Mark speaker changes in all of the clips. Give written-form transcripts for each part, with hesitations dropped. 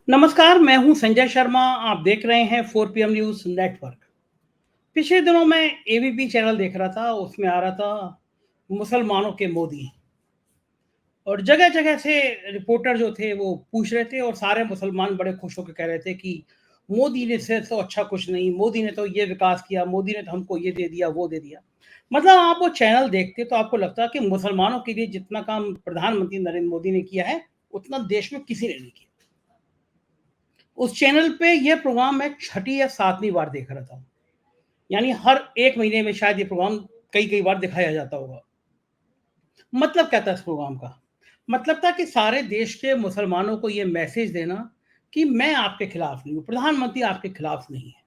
Speaker 1: नमस्कार, मैं हूं संजय शर्मा। आप देख रहे हैं 4 PM न्यूज़ नेटवर्क। पिछले दिनों मैं एबीपी चैनल देख रहा था, उसमें आ रहा था मुसलमानों के मोदी और जगह-जगह से रिपोर्टर जो थे वो पूछ रहे थे और सारे मुसलमान बड़े खुश होकर कह रहे थे कि मोदी ने से तो अच्छा कुछ नहीं, मोदी ने तो ये विकास किया, मोदी ने तो हमको ये दे दिया, वो दे दिया। मतलब आप वो चैनल देखते तो आपको लगता कि मुसलमानों के लिए जितना काम प्रधानमंत्री नरेंद्र मोदी ने किया है, उतना देश में किसी ने नहीं किया। उस चैनल पे ये प्रोग्राम मैं छठी या सातवीं बार देख रहा था। यानी हर 1 महीने में शायद ये प्रोग्राम कई-कई बार दिखाया जाता होगा। मतलब क्या था इस प्रोग्राम का? मतलब था कि सारे देश के मुसलमानों को ये मैसेज देना कि मैं आपके खिलाफ नहीं हूँ, प्रधानमंत्री आपके खिलाफ नहीं है।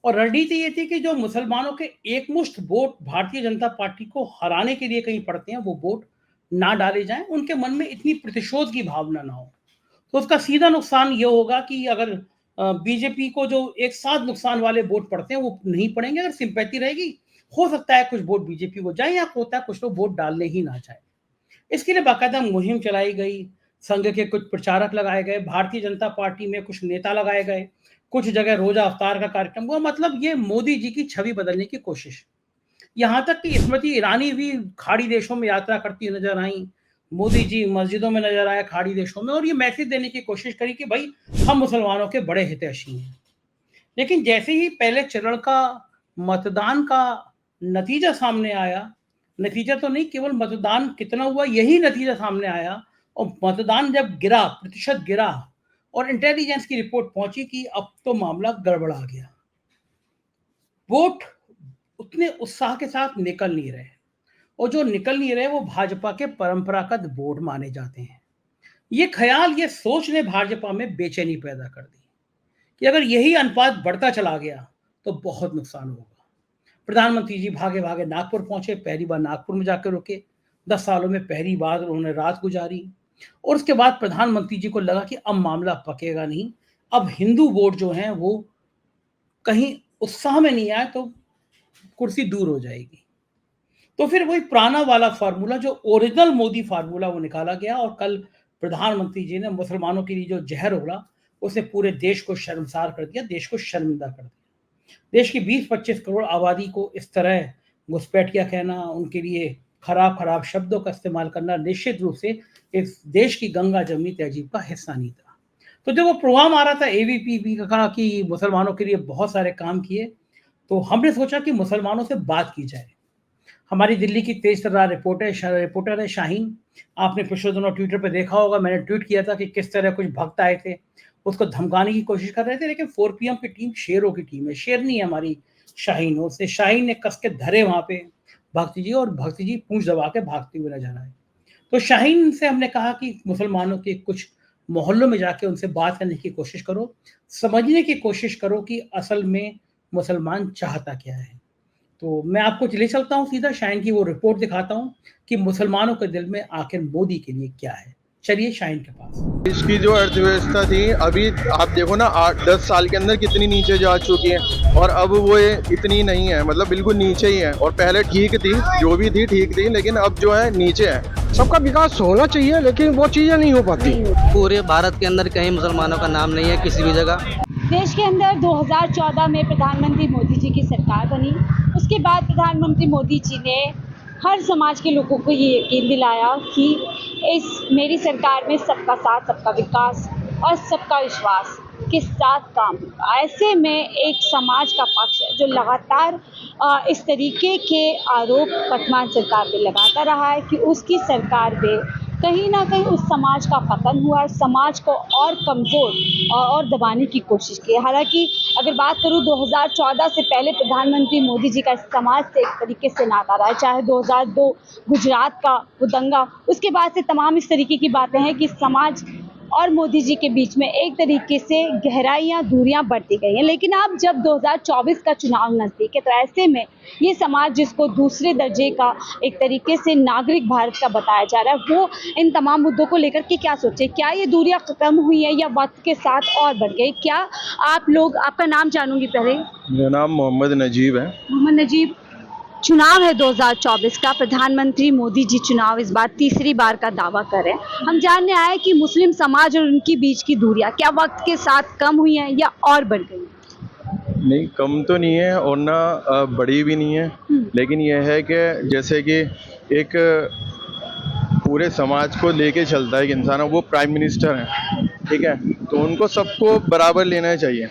Speaker 1: और रणनीति ये थी कि जो मुसलमानों के एकमुश्त वोट भारतीय जनता पार्टी को हराने के लिए कहीं पड़ते हैं, वो वोट ना डाले जाएँ, उनके मन में इतनी प्रतिशोध की भावना ना हो। तो उसका सीधा नुकसान ये होगा कि अगर बीजेपी को जो एक साथ नुकसान वाले वोट पड़ते हैं वो नहीं पड़ेंगे। अगर सिंपैथी रहेगी, हो सकता है कुछ वोट बीजेपी को जाए या होता है कुछ लोग वोट डालने ही ना चाहे। इसके लिए बाकायदा मुहिम चलाई गई, संघ के कुछ प्रचारक लगाए गए, भारतीय जनता पार्टी में कुछ नेता लगाए गए, कुछ जगह रोजा अफ्तार का कार्यक्रम हुआ। मतलब ये मोदी जी की छवि बदलने की कोशिश। यहाँ तक कि स्मृति ईरानी भी खाड़ी देशों में यात्रा करती नजर आई। मोदी जी मस्जिदों में नजर आए खाड़ी देशों में और ये मैसेज देने की कोशिश करी कि भाई हम मुसलमानों के बड़े हितैषी हैं। लेकिन जैसे ही पहले चरण का मतदान का नतीजा सामने आया, नतीजा तो नहीं केवल मतदान कितना हुआ यही नतीजा सामने आया और मतदान जब गिरा, प्रतिशत गिरा और इंटेलिजेंस की रिपोर्ट पहुंची कि अब तो मामला गड़बड़ा गया। वोट उतने उत्साह के साथ निकल नहीं रहे और जो निकल नहीं रहे वो भाजपा के परंपरागत वोट माने जाते हैं। ये ख्याल, ये सोच ने भाजपा में बेचैनी पैदा कर दी कि अगर यही अनुपात बढ़ता चला गया तो बहुत नुकसान होगा। प्रधानमंत्री जी भागे भागे नागपुर पहुंचे, पहली बार नागपुर में जाकर रुके। 10 सालों में पहली बार उन्होंने रात गुजारी और उसके बाद प्रधानमंत्री जी को लगा कि अब मामला पकेगा नहीं, अब हिंदू वोट जो है वो कहीं उत्साह में नहीं आए तो कुर्सी दूर हो जाएगी। तो फिर वही पुराना वाला फार्मूला जो ओरिजिनल मोदी फार्मूला वो निकाला गया और कल प्रधानमंत्री जी ने मुसलमानों के लिए जो जहर उगला उसने पूरे देश को शर्मसार कर दिया, देश को शर्मिंदा कर दिया। देश की 20-25 करोड़ आबादी को इस तरह घुसपैठिया कहना, उनके लिए खराब खराब शब्दों का इस्तेमाल करना निश्चित रूप से इस देश की गंगा जमनी तहजीब का हिस्सा नहीं था। तो जब वो प्रोग्राम आ रहा था एबीपी का कहा कि मुसलमानों के लिए बहुत सारे काम किए, तो हमने सोचा कि मुसलमानों से बात की जाए। हमारी दिल्ली की तेज तर्रार रिपोर्टर है शाहीन। आपने पिछले दिनों ट्विटर पे देखा होगा, मैंने ट्वीट किया था कि किस तरह कुछ भक्त आए थे, उसको धमकाने की कोशिश कर रहे थे। लेकिन 4 PM की टीम शेरों की टीम है, शेरनी है हमारी शाहीन। उसने शाहीन ने कस के धरे वहाँ पे भक्ति जी और भक्ति जी पूंछ दबा के भागते हुए नजर आए। तो शाहीन से हमने कहा कि मुसलमानों के कुछ मोहल्लों में जाके उनसे बात करने की कोशिश करो, समझने की कोशिश करो कि असल में मुसलमान चाहता क्या है। तो मैं आपको ले चलता हूँ सीधा शाहीन की वो रिपोर्ट दिखाता हूँ कि मुसलमानों के दिल में आखिर मोदी के लिए क्या है। चलिए शाहीन के पास।
Speaker 2: इसकी जो अर्थव्यवस्था थी अभी आप देखो ना 8-10 साल के अंदर कितनी नीचे जा चुकी है और अब वो इतनी नहीं है, मतलब बिल्कुल नीचे ही है। और पहले ठीक थी, जो भी थी ठीक थी, लेकिन अब जो है नीचे है।
Speaker 3: सबका विकास होना चाहिए लेकिन वो चीज़ें नहीं हो पाती।
Speaker 4: पूरे भारत के अंदर कहीं मुसलमानों का नाम नहीं है किसी भी जगह।
Speaker 5: देश के अंदर 2014 में प्रधानमंत्री मोदी जी की सरकार बनी। उसके बाद प्रधानमंत्री मोदी जी ने हर समाज के लोगों को ये यकीन दिलाया कि इस मेरी सरकार में सबका साथ, सबका विकास और सबका विश्वास के साथ काम होगा। ऐसे में एक समाज का पक्ष है जो लगातार इस तरीके के आरोप वर्तमान सरकार पे लगाता रहा है कि उसकी सरकार में कहीं ना कहीं उस समाज का पतन हुआ, समाज को और कमज़ोर और दबाने की कोशिश की। हालांकि अगर बात करूं 2014 से पहले प्रधानमंत्री मोदी जी का समाज से एक तरीके से नाता रहा है, चाहे 2002 गुजरात का वो दंगा, उसके बाद से तमाम इस तरीके की बातें हैं कि समाज और मोदी जी के बीच में एक तरीके से गहराइयाँ दूरियां बढ़ती गई हैं। लेकिन अब जब 2024 का चुनाव नज़दीक है तो ऐसे में ये समाज जिसको दूसरे दर्जे का एक तरीके से नागरिक भारत का बताया जा रहा है, वो इन तमाम मुद्दों को लेकर के क्या सोचे? क्या ये दूरियां खत्म हुई है या वक्त के साथ और बढ़ गई? क्या आप लोग, आपका नाम जानूंगी पहले।
Speaker 2: मेरा नाम मोहम्मद नजीब है।
Speaker 5: मोहम्मद नजीब, चुनाव है 2024 का, प्रधानमंत्री मोदी जी चुनाव इस बार तीसरी बार का दावा कर रहे हैं। हम जानने आए कि मुस्लिम समाज और उनके बीच की दूरियां क्या वक्त के साथ कम हुई हैं या और बढ़ गई हैं?
Speaker 2: नहीं, कम तो नहीं है और ना बड़ी भी नहीं है, लेकिन यह है कि जैसे कि एक पूरे समाज को लेके चलता है एक इंसान, वो प्राइम मिनिस्टर हैं, ठीक है, तो उनको सबको बराबर लेना चाहिए।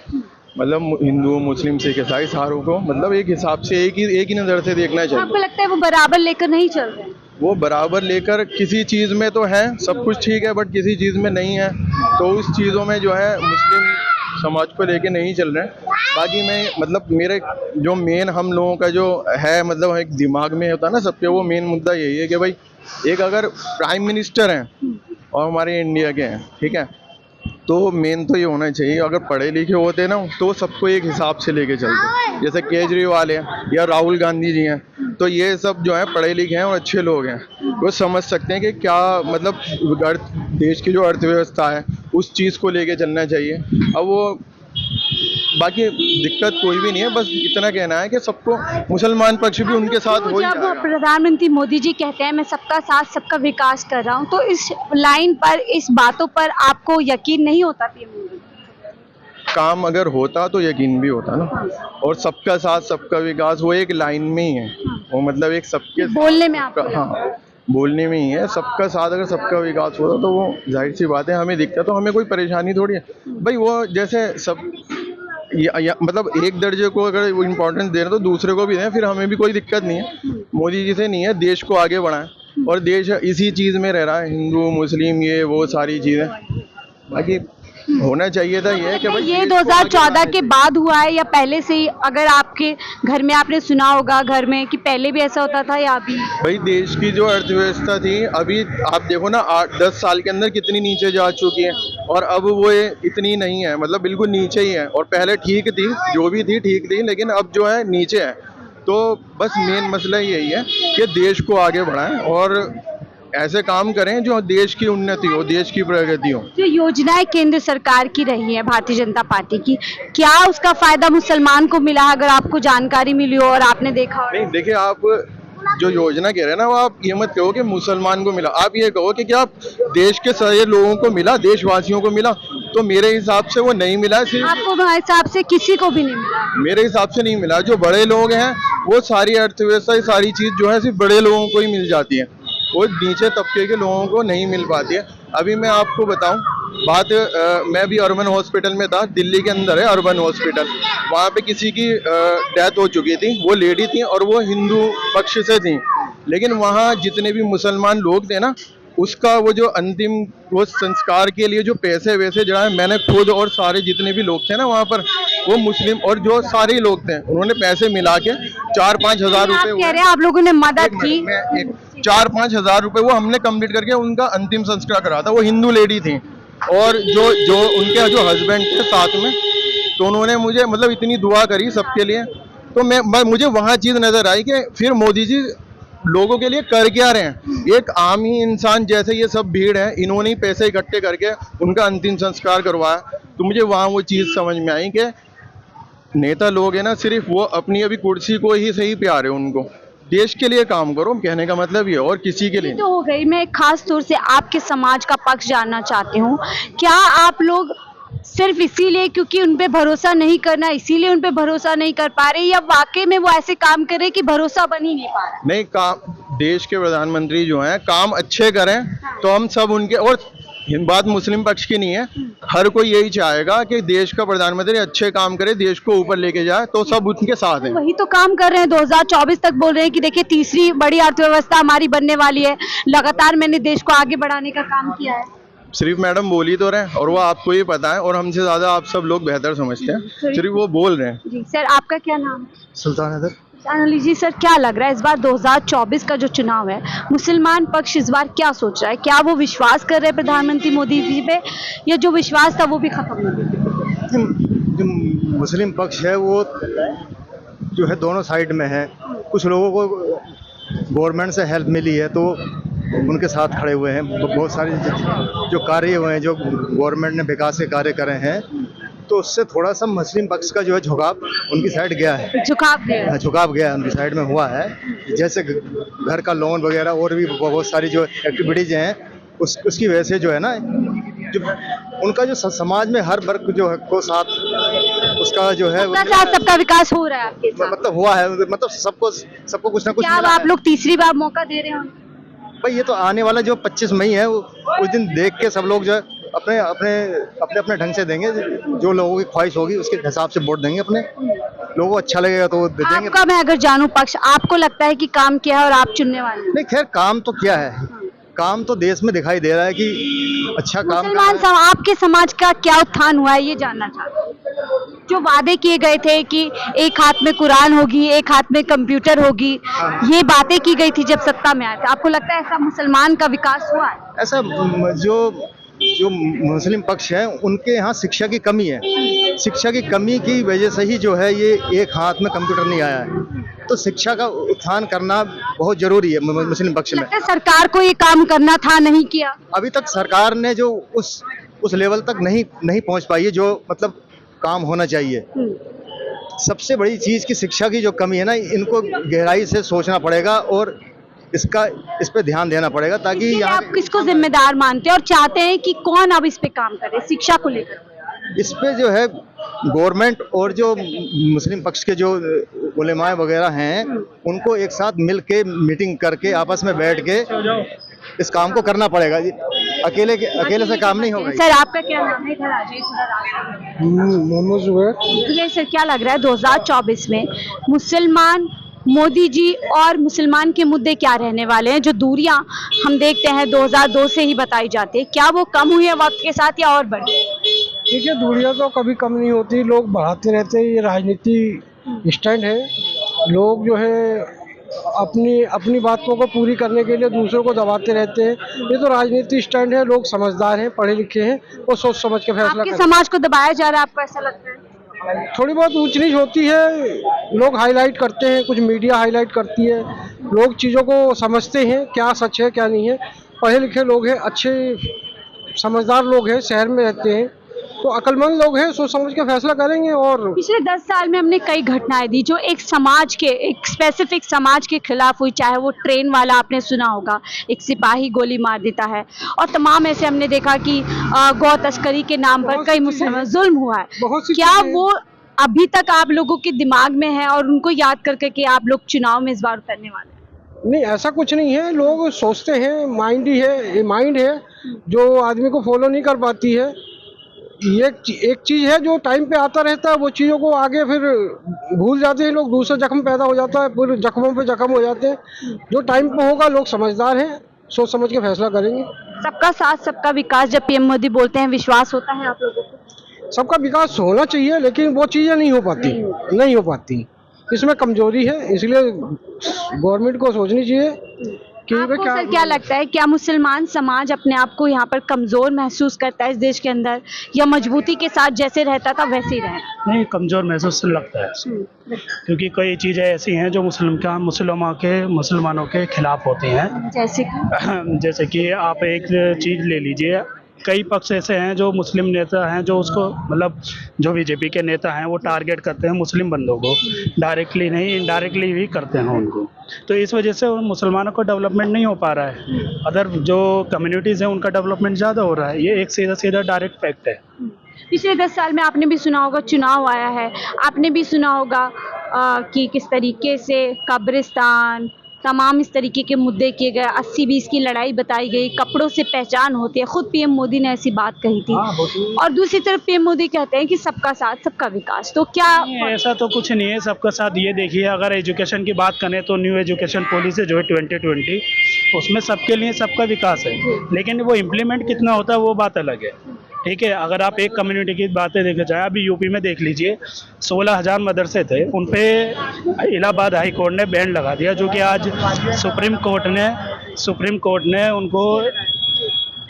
Speaker 2: मतलब हिंदू मुस्लिम सिख ईसाई सारों को मतलब एक हिसाब से एक ही नज़र से देखना
Speaker 5: आपको
Speaker 2: चाहिए।
Speaker 5: लगता है वो बराबर लेकर नहीं चल रहे हैं?
Speaker 2: वो बराबर लेकर किसी चीज़ में तो है, सब कुछ ठीक है, बट किसी चीज़ में नहीं है, तो उस चीज़ों में जो है मुस्लिम समाज को लेके नहीं चल रहे हैं। बाकी मैं मतलब मेरे जो मेन हम लोगों का जो है मतलब एक दिमाग में होता है ना सबके, वो मेन मुद्दा यही है कि भाई एक अगर प्राइम मिनिस्टर हैं और हमारे इंडिया के हैं, ठीक है, तो मेन तो ये होना चाहिए अगर पढ़े लिखे होते ना तो सबको एक हिसाब से लेके चलते। जैसे केजरीवाल है या राहुल गांधी जी हैं, तो ये सब जो है पढ़े लिखे हैं और अच्छे लोग हैं, वो समझ सकते हैं कि क्या मतलब देश की जो अर्थव्यवस्था है उस चीज़ को लेके चलना चाहिए। अब वो बाकी दिक्कत कोई भी नहीं है, बस इतना कहना है कि सबको मुसलमान पक्ष भी उनके साथ हो ही
Speaker 5: जब
Speaker 2: जाएगा।
Speaker 5: प्रधानमंत्री मोदी जी कहते हैं मैं सबका साथ सबका विकास कर रहा हूं, तो इस लाइन पर, इस बातों पर आपको यकीन नहीं होता पीएम मोदी?
Speaker 2: काम अगर होता तो यकीन भी होता ना, और सबका साथ सबका विकास वो एक लाइन में ही है, वो मतलब एक सबके
Speaker 5: बोलने में आपको
Speaker 2: हाँ बोलने में ही है। सबका साथ अगर सबका विकास होता तो वो जाहिर सी बात है हमें दिक्कत तो हमें कोई परेशानी थोड़ी है भाई। वो जैसे सब मतलब एक दर्जे को अगर वो इम्पोर्टेंस दे रहे हैं तो दूसरे को भी दें, फिर हमें भी कोई दिक्कत नहीं है। मोदी जी से नहीं है, देश को आगे बढ़ाएं और देश इसी चीज़ में रह रहा है, हिंदू मुस्लिम ये वो सारी चीज़ें। बाकी होना चाहिए था ये कि भाई
Speaker 5: ये
Speaker 2: देश को आगे
Speaker 5: 2014
Speaker 2: बढ़ाने
Speaker 5: के बाद हुआ है या पहले से ही? अगर आपके घर में आपने सुना होगा घर में कि पहले भी ऐसा होता था या अभी?
Speaker 2: भाई देश की जो अर्थव्यवस्था थी अभी आप देखो ना 8-10 साल के अंदर कितनी नीचे जा चुकी है, और अब वो इतनी नहीं है, मतलब बिल्कुल नीचे ही है। और पहले ठीक थी, जो भी थी ठीक थी, लेकिन अब जो है नीचे है। तो बस मेन मसला यही है कि देश को आगे बढ़ाएं और ऐसे काम करें जो देश की उन्नति हो, देश की प्रगति हो।
Speaker 5: जो योजनाएं केंद्र सरकार की रही है भारतीय जनता पार्टी की, क्या उसका फायदा मुसलमान को मिला? अगर आपको जानकारी मिली हो और आपने देखा हो?
Speaker 2: नहीं देखिए, आप जो योजना कह रहे हैं ना, वो आप ये मत कहो कि मुसलमान को मिला, आप ये कहो कि क्या देश के सारे लोगों को मिला, देशवासियों को मिला। तो मेरे हिसाब से वो नहीं मिला, सिर्फ
Speaker 5: आपको हिसाब से किसी को भी नहीं मिला?
Speaker 2: मेरे हिसाब से नहीं मिला। जो बड़े लोग हैं वो सारी अर्थव्यवस्था, ये सारी चीज़ जो है सिर्फ बड़े लोगों को ही मिल जाती है, वो नीचे तबके के लोगों को नहीं मिल पाती है। अभी मैं आपको बताऊं बात, मैं भी अर्बन हॉस्पिटल में था, दिल्ली के अंदर है अर्बन हॉस्पिटल, वहाँ पे किसी की डेथ हो चुकी थी, वो लेडी थी और वो हिंदू पक्ष से थी, लेकिन वहाँ जितने भी मुसलमान लोग थे ना, उसका वो जो अंतिम वो संस्कार के लिए जो पैसे वैसे जड़ा है, मैंने खुद और सारे जितने भी लोग थे ना वहाँ पर, वो मुस्लिम और जो सारे लोग थे, उन्होंने पैसे मिला के 4-5 हज़ार
Speaker 5: आप
Speaker 2: रुपए,
Speaker 5: कह रहे हैं आप लोगों ने मदद की?
Speaker 2: 4-5 हज़ार रुपए वो हमने कंप्लीट करके उनका अंतिम संस्कार करा था। वो हिंदू लेडी थी और जो उनके जो हस्बैंड थे साथ में, तो उन्होंने मुझे मतलब इतनी दुआ करी सबके लिए। तो मुझे वहाँ चीज़ नज़र आई कि फिर मोदी जी लोगों के लिए कर क्या रहे हैं। एक आम ही इंसान जैसे ये सब भीड़ है, इन्होंने ही पैसे इकट्ठे करके उनका अंतिम संस्कार करवाया। तो मुझे वहाँ वो चीज़ समझ में आई कि नेता लोग हैं ना, सिर्फ वो अपनी अभी कुर्सी को ही सही प्यार है उनको। देश के लिए काम करो, कहने का मतलब ये, और किसी के लिए
Speaker 5: तो हो गई। मैं खास तौर से आपके समाज का पक्ष जानना चाहती हूँ, क्या आप लोग सिर्फ इसीलिए क्योंकि उन पे भरोसा नहीं करना, इसीलिए उन पे भरोसा नहीं कर पा रहे, या वाकई में वो ऐसे काम कर रहे कि भरोसा बन ही नहीं पा रहा?
Speaker 2: नहीं, काम देश के प्रधानमंत्री जो हैं काम अच्छे करें तो हम सब उनके, और बात मुस्लिम पक्ष की नहीं है, हर कोई यही चाहेगा कि देश का प्रधानमंत्री अच्छे काम करे, देश को ऊपर लेके जाए, तो सब उनके साथ हैं।
Speaker 5: वही तो काम कर रहे हैं। 2024 तक बोल रहे हैं कि देखिए तीसरी बड़ी अर्थव्यवस्था हमारी बनने वाली है, लगातार मैंने देश को आगे बढ़ाने का काम किया है।
Speaker 2: सिर्फ मैडम बोल ही तो रहे हैं, और वो आपको ही पता है और हमसे ज्यादा आप सब लोग बेहतर समझते हैं, सिर्फ वो बोल रहे हैं।
Speaker 5: जी सर, आपका क्या नाम है?
Speaker 3: सुल्तान हैदर।
Speaker 5: अली जी सर, क्या लग रहा है इस बार 2024 का जो चुनाव है, मुसलमान पक्ष इस बार क्या सोच रहा है? क्या वो विश्वास कर रहे हैं प्रधानमंत्री मोदी जी पे, या जो विश्वास था वो भी खत्म हो गया?
Speaker 3: जो मुस्लिम पक्ष है वो जो है दोनों साइड में है। कुछ लोगों को गवर्नमेंट से हेल्प मिली है तो उनके साथ खड़े हुए हैं। बहुत सारे जो कार्य हुए हैं, जो गवर्नमेंट ने विकास के कार्य करे हैं, तो उससे थोड़ा सा मुस्लिम पक्ष का जो है झुकाव उनकी साइड गया है, झुकाव गया है उनकी साइड में हुआ है। जैसे घर का लोन वगैरह और भी बहुत सारी जो एक्टिविटीज हैं उसकी वजह से जो है ना, जो उनका जो समाज में हर वर्ग जो है को साथ उसका जो है
Speaker 5: सबका विकास हो रहा है आपके साथ?
Speaker 3: मतलब हुआ है, मतलब सबको कुछ ना कुछ
Speaker 5: क्या अब आप लोग तीसरी बार मौका दे रहे हो?
Speaker 3: भाई ये तो आने वाला जो 25 मई है उस दिन देख के सब लोग जो है अपने अपने ढंग से देंगे, जो लोगों की ख्वाहिश होगी उसके हिसाब से वोट देंगे, अपने लोगों को अच्छा लगेगा तो दे देंगे।
Speaker 5: आपका मैं अगर जानूं पक्ष, आपको लगता है कि काम किया है और आप चुनने वाले हैं?
Speaker 3: नहीं, खैर काम तो किया है, काम तो देश में दिखाई दे रहा है कि अच्छा काम
Speaker 5: मुसलमान आपके समाज का क्या उत्थान हुआ है ये जानना चाहते हैं। जो वादे किए गए थे कि एक हाथ में कुरान होगी, एक हाथ में कंप्यूटर होगी, ये बातें की गई थी जब सत्ता में आए थे, आपको लगता है ऐसा मुसलमान का विकास हुआ है?
Speaker 3: ऐसा जो मुस्लिम पक्ष है उनके यहाँ शिक्षा की कमी है, शिक्षा की कमी की वजह से ही जो है ये एक हाथ में कंप्यूटर नहीं आया है, तो शिक्षा का उत्थान करना बहुत जरूरी है मुस्लिम पक्ष में।
Speaker 5: सरकार को ये काम करना था, नहीं किया।
Speaker 3: अभी तक सरकार ने जो उस लेवल तक नहीं पहुंच पाई है जो मतलब काम होना चाहिए। सबसे बड़ी चीज की शिक्षा की जो कमी है ना, इनको गहराई से सोचना पड़ेगा और इस पे ध्यान देना पड़ेगा, ताकि यहाँ
Speaker 5: आप किसको जिम्मेदार मानते हैं और चाहते हैं कि कौन अब इस पे काम करे शिक्षा को लेकर?
Speaker 3: इस पे जो है गवर्नमेंट और जो मुस्लिम पक्ष के जो उलेमाए वगैरह हैं उनको एक साथ मिल के मीटिंग करके आपस में बैठ के इस काम को करना पड़ेगा। अकेले से काम नहीं होगा।
Speaker 5: सर आपका क्या नाम है? इधर आ जाइए।
Speaker 3: मोहम्मद जुबैर।
Speaker 5: ये सर क्या लग रहा है 2024 में मुसलमान, मोदी जी और मुसलमान के मुद्दे क्या रहने वाले हैं? जो दूरियां हम देखते हैं 2002 से ही बताई जाती है, क्या वो कम हुई है वक्त के साथ या और बढ़ी?
Speaker 6: देखिए, दूरियां तो कभी कम नहीं होती, लोग बढ़ाते रहते हैं, ये राजनीति स्टैंड है। लोग जो है अपनी बातों को पूरी करने के लिए दूसरों को दबाते रहते हैं, ये तो राजनीति स्टैंड है। लोग समझदार हैं, पढ़े लिखे हैं और सोच समझ के फैसला करते हैं।
Speaker 5: समाज को दबाया जा रहा है, आपको ऐसा लगता है?
Speaker 6: थोड़ी बहुत ऊंच नीच होती है, लोग हाईलाइट करते हैं, कुछ मीडिया हाईलाइट करती है, लोग चीज़ों को समझते हैं क्या सच है क्या नहीं है। पढ़े लिखे लोग हैं, अच्छे समझदार लोग हैं, शहर में रहते हैं, तो अक्लमंद लोग हैं, सोच समझ के फैसला करेंगे। और
Speaker 5: पिछले 10 साल में हमने कई घटनाएं दी जो एक स्पेसिफिक समाज के खिलाफ हुई, चाहे वो ट्रेन वाला आपने सुना होगा, एक सिपाही गोली मार देता है, और तमाम ऐसे हमने देखा कि गौ तस्करी के नाम पर कई मुसलमान जुल्म हुआ है। क्या वो अभी तक आप लोगों के दिमाग में है और उनको याद करके कि आप लोग चुनाव में इस बार उतरने वाले हैं?
Speaker 6: नहीं, ऐसा कुछ नहीं है। लोग सोचते हैं, माइंड ही है, ये माइंड है जो आदमी को फॉलो नहीं कर पाती है। ये एक चीज़ है जो टाइम पे आता रहता है, वो चीज़ों को आगे फिर भूल जाते हैं लोग, दूसरा जख्म पैदा हो जाता है, फिर जख्मों पे जख्म हो जाते हैं। जो टाइम पे होगा, लोग समझदार हैं, सोच समझ के फैसला करेंगे।
Speaker 5: सबका साथ सबका विकास जब पीएम मोदी बोलते हैं, विश्वास होता है आप लोगों को?
Speaker 6: सबका विकास होना चाहिए, लेकिन वो चीज़ें नहीं हो पाती, इसमें कमजोरी है। इसलिए गवर्नमेंट को सोचनी चाहिए कि
Speaker 5: आपको सर क्या लगता है, क्या मुसलमान समाज अपने आप को यहाँ पर कमजोर महसूस करता है इस देश के अंदर, या मजबूती के साथ जैसे रहता था वैसे ही रहता?
Speaker 7: नहीं, कमजोर महसूस लगता है, क्योंकि कई चीज़ें ऐसी हैं जो मुसलमानों के खिलाफ होती हैं। जैसे कि आप एक चीज़ ले लीजिए, कई पक्ष ऐसे हैं जो मुस्लिम नेता हैं जो उसको मतलब जो बीजेपी के नेता हैं वो टारगेट करते हैं मुस्लिम बंदों को, डायरेक्टली नहीं इनडायरेक्टली भी करते हैं उनको, तो इस वजह से मुसलमानों को डेवलपमेंट नहीं हो पा रहा है। अदर जो कम्युनिटीज़ हैं उनका डेवलपमेंट ज़्यादा हो रहा है, ये एक सीधा डायरेक्ट फैक्ट है।
Speaker 5: पिछले 10 साल में आपने भी सुना होगा, चुनाव आया है, आपने भी सुना होगा कि किस तरीके से कब्रिस्तान, तमाम इस तरीके के मुद्दे किए गए, 80-20 की लड़ाई बताई गई, कपड़ों से पहचान होती है, खुद पीएम मोदी ने ऐसी बात कही थी। और दूसरी तरफ पीएम मोदी कहते हैं कि सबका साथ सबका विकास, तो क्या
Speaker 7: ऐसा तो कुछ नहीं है सबका साथ। ये देखिए, अगर एजुकेशन की बात करें तो न्यू एजुकेशन पॉलिसी जो है 2020, उसमें सबके लिए सबका विकास है, लेकिन वो इम्प्लीमेंट कितना होता है वो बात अलग है। ठीक है, अगर आप एक कम्युनिटी की बातें देखा जाए, अभी यूपी में देख लीजिए 16,000 मदरसे थे, उन पे इलाहाबाद हाई कोर्ट ने बैन लगा दिया, जो कि आज सुप्रीम कोर्ट ने उनको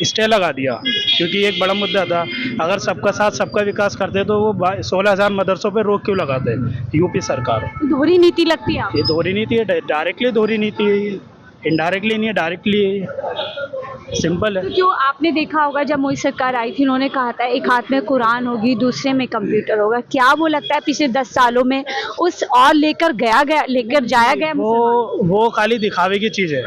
Speaker 7: स्टे लगा दिया, क्योंकि एक बड़ा मुद्दा था। अगर सबका साथ सबका विकास करते तो वो 16,000 मदरसों पे रोक क्यों लगाते यूपी सरकार?
Speaker 5: दोहरी नीति लगती है?
Speaker 7: ये दोहरी नीति है, डायरेक्टली दोहरी नीति है, इनडायरेक्टली नहीं है, डायरेक्टली है। सिंपल है।
Speaker 5: तो जो आपने देखा होगा जब मोदी सरकार आई थी, उन्होंने कहा था एक हाथ में कुरान होगी, दूसरे में कंप्यूटर होगा। क्या वो लगता है पिछले 10 सालों में उस और लेकर जाया गया मुसलमान?
Speaker 7: वो खाली दिखावे की चीज़ है।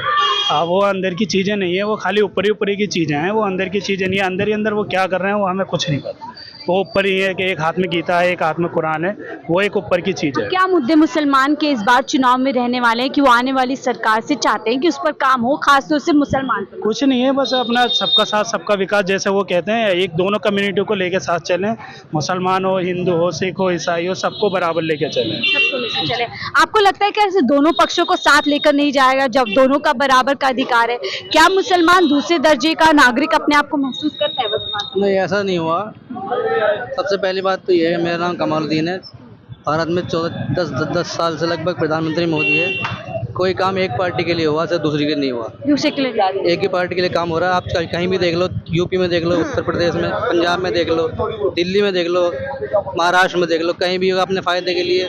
Speaker 7: वो अंदर की चीज़ें नहीं है, वो खाली ऊपरी की चीज़ें हैं, वो अंदर की चीज़ें नहीं है। अंदर ही अंदर वो क्या कर रहे हैं वो हमें कुछ नहीं पता। वो ऊपर ही है कि एक हाथ में गीता है, एक हाथ में कुरान है, वो एक ऊपर की चीज़ है।
Speaker 5: क्या मुद्दे मुसलमान के इस बार चुनाव में रहने वाले हैं कि वो आने वाली सरकार से चाहते हैं कि उस पर काम हो, खासतौर से मुसलमान पर?
Speaker 7: कुछ नहीं है, बस अपना सबका साथ सबका विकास, जैसे वो कहते हैं, एक दोनों कम्युनिटी को लेके साथ चलें। मुसलमान हो, हिंदू हो, सिख हो, ईसाई हो, सबको बराबर लेके चलें।
Speaker 5: सबको लेकर चले। आपको लगता है कि ऐसे दोनों पक्षों को साथ लेकर नहीं जाएगा जब दोनों का बराबर का अधिकार है? क्या मुसलमान दूसरे दर्जे का नागरिक अपने आप को महसूस करता है वर्तमान समय?
Speaker 4: नहीं, ऐसा नहीं हुआ। सबसे पहली बात तो ये है, मेरा नाम कमालुद्दीन है। भारत में 10 साल से लगभग प्रधानमंत्री मोदी है। कोई काम एक पार्टी के लिए हुआ, सिर्फ दूसरी के नहीं हुआ।
Speaker 5: दूसरे के लिए
Speaker 4: एक ही पार्टी के लिए काम हो रहा है। आप कहीं भी देख लो, यूपी में देख लो, उत्तर प्रदेश में, पंजाब में देख लो, दिल्ली में देख लो, महाराष्ट्र में देख लो, कहीं भी अपने फ़ायदे के लिए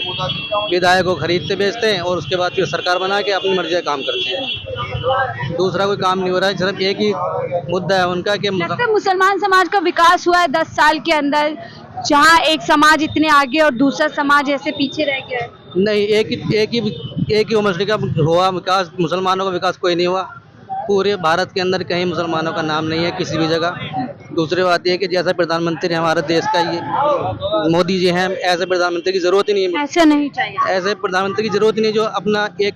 Speaker 4: विधायक को खरीदते बेचते हैं और उसके बाद फिर सरकार बना के अपनी मर्जी का काम करते हैं। दूसरा कोई काम नहीं हो रहा है, सिर्फ एक ही मुद्दा है उनका कि
Speaker 5: लगता है मुसलमान समाज का विकास हुआ है 10 साल के अंदर, जहाँ एक समाज इतने आगे और दूसरा समाज ऐसे पीछे रह गया है?
Speaker 4: नहीं, एक ही उम्र का हुआ विकास। मुसलमानों का विकास कोई नहीं हुआ। पूरे भारत के अंदर कहीं मुसलमानों का नाम नहीं है किसी भी जगह। दूसरी बात यह कि जैसा प्रधानमंत्री हमारे देश का ये मोदी जी हैं, ऐसे प्रधानमंत्री की जरूरत ही नहीं है।
Speaker 5: ऐसा नहीं चाहिए।
Speaker 4: ऐसे प्रधानमंत्री की जरूरत ही नहीं जो अपना एक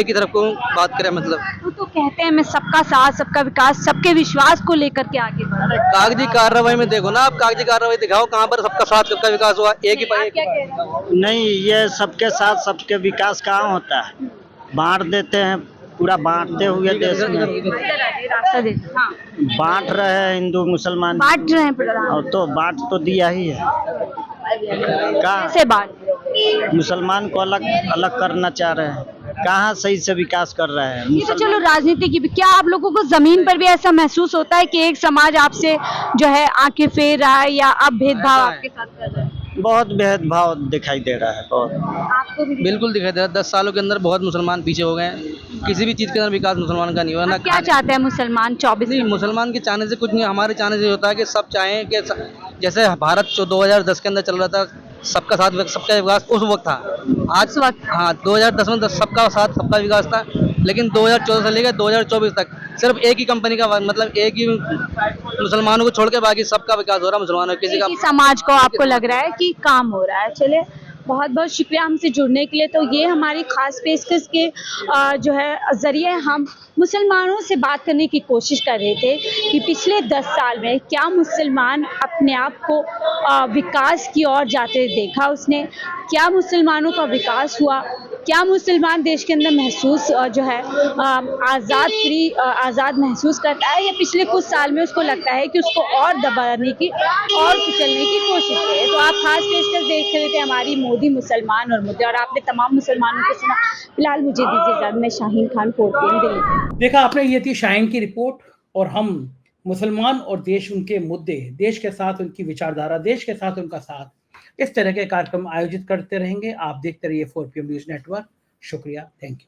Speaker 4: ही तरफ को बात करे। मतलब
Speaker 5: वो तो कहते हैं मैं सबका साथ सबका विकास, सबके विश्वास को लेकर के आगे बढ़।
Speaker 4: कागजी कार्रवाई में देखो ना, आप कागजी कार्रवाई दिखाओ कहाँ पर सबका साथ सबका विकास हुआ। एक ही
Speaker 5: क्या कह रहे हैं?
Speaker 8: नहीं, ये सबके साथ सबके विकास कहाँ होता है? बांट देते हैं, पूरा बांटते हुए देश में
Speaker 5: रास्ता दे। हाँ,
Speaker 8: बांट रहे हैं हिंदू मुसलमान,
Speaker 5: बांट रहे हैं प्रधान।
Speaker 8: और तो बांट तो दिया ही है। कहाँ
Speaker 5: कैसे बांट?
Speaker 8: मुसलमान को अलग अलग करना चाह रहे हैं, कहाँ सही से विकास कर रहे हैं?
Speaker 5: ये तो चलो राजनीति की भी, क्या आप लोगों को जमीन पर भी ऐसा महसूस होता है कि एक समाज आपसे जो है आंखें फेर रहा है या अब भेदभाव आपके साथ कर रहा है?
Speaker 8: बहुत भेदभाव दिखाई दे रहा है। बहुत
Speaker 5: आपको भी
Speaker 4: बिल्कुल दिखाई दे रहा है। 10 सालों के अंदर बहुत मुसलमान पीछे हो गए हैं। किसी भी चीज़ के अंदर विकास मुसलमान का नहीं हुआ। ना
Speaker 5: क्या चाहते हैं मुसलमान 24?
Speaker 4: नहीं, मुसलमान के चाहने से कुछ नहीं, हमारे चाहने से होता है कि सब चाहें कि जैसे भारत 2010 के अंदर चल रहा था, सबका साथ सबका विकास उस वक्त था। आज वक्त, हाँ, 2010 में सबका साथ सबका विकास था, लेकिन 2014 से लेकर 2024 तक सिर्फ एक ही कंपनी का, मतलब एक ही मुसलमानों को छोड़ के बाकी सबका विकास हो रहा है। मुसलमानों किसी का
Speaker 5: समाज को आपको लग रहा है कि काम हो रहा है। चले, बहुत बहुत शुक्रिया हमसे जुड़ने के लिए। तो ये हमारी खास पेशकश के जो है ज़रिए हम मुसलमानों से बात करने की कोशिश कर रहे थे कि पिछले 10 साल में क्या मुसलमान अपने आप को विकास की ओर जाते देखा उसने, क्या मुसलमानों का विकास हुआ, क्या मुसलमान देश के अंदर महसूस जो है आज़ाद महसूस करता है, या पिछले कुछ साल में उसको लगता है कि उसको और दबाने की और कुचलने की कोशिश करे। तो आप खास पेशकश देख रहे थे हमारी मोदी मुसलमान और मुद्दे, और आपने तमाम मुसलमानों को सुना। फिलहाल मुझे दीजिए इजाज़त, मैं शाहीन खान, 4PM दिल्ली।
Speaker 1: देखा आपने, ये थी शाहीन की रिपोर्ट। और हम मुसलमान और देश, उनके मुद्दे, देश के साथ उनकी विचारधारा, देश के साथ उनका साथ, इस तरह के कार्यक्रम आयोजित करते रहेंगे। आप देखते रहिए 4PM न्यूज़ नेटवर्क। शुक्रिया, थैंक यू।